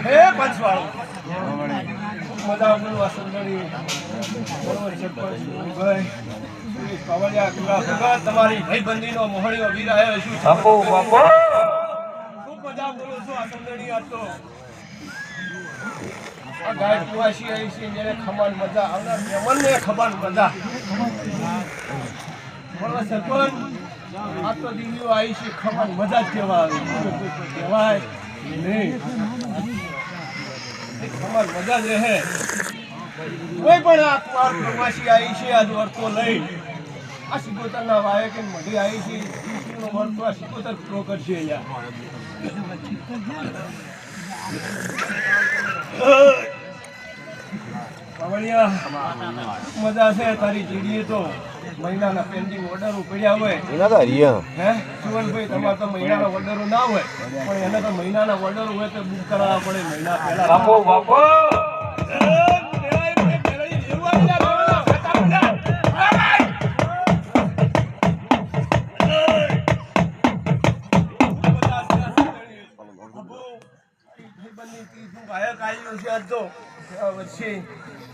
હે પંચવાળો મજા બોલવા સંદડી બરોબર સરપંચ ભાઈ પાવળિયા કુલા ભગત તમારી ભાઈબંધીનો મોહણીઓ વીરાયો શું બાપુ બાપુ ખૂબ મજા બોલો છો આ સંદડી આ તો આ ગાય કુવાસી આવી છે જેને ખમાન મજા આવનાર મહેમાનને ખમાન મજા બોલો સરપંચ આ તો દીવીઓ આવી છે ખમાન મજા જ કહેવા આવે કહેવાય નહીં ખમાન મજા જ રહે કોઈ પણ આ કુવાર પ્રવાસી આવી છે આજ વર્તો લઈ આ સિકોતરના વાય કે મઢી આવી છે નો વર્તો આ સિકોતર પૂરો કરશે પાવળિયા મજા છે તારી જીડીએ તો મહિનાના પેન્ડિંગ ઓર્ડરો પડ્યા હોય એના તો હરિયા હે સુવનભાઈ તમારે તો મહિનાના ઓર્ડરો ના હોય પણ એને તો મહિનાના ઓર્ડરો હોય તો બુક કરાવવા પડે મહિના પહેલા બાપુ બાપુ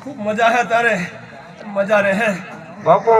ખૂબ મજા હે તારે મજા રહે બાપુ